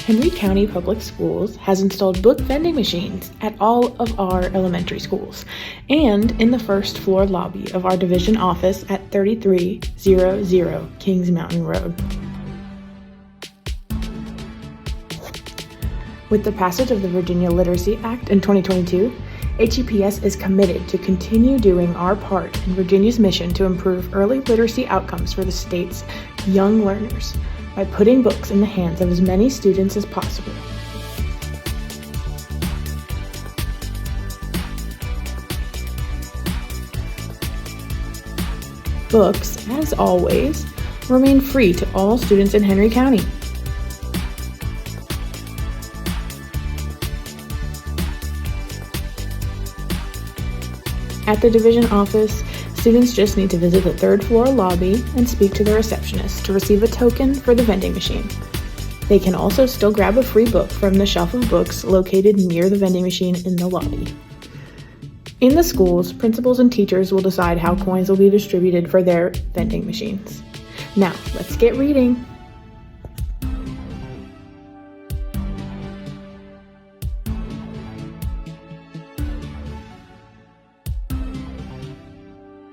Henry County Public Schools has installed book vending machines at all of our elementary schools and in the first floor lobby of our division office at 3300 Kings Mountain Road. With the passage of the Virginia Literacy Act in 2022, HCPS is committed to continue doing our part in Virginia's mission to improve early literacy outcomes for the state's young learners by putting books in the hands of as many students as possible. Books, as always, remain free to all students in Henry County. At the division office, students just need to visit the third floor lobby and speak to the receptionist to receive a token for the vending machine. They can also still grab a free book from the shelf of books located near the vending machine in the lobby. In the schools, principals and teachers will decide how coins will be distributed for their vending machines. Now, let's get reading.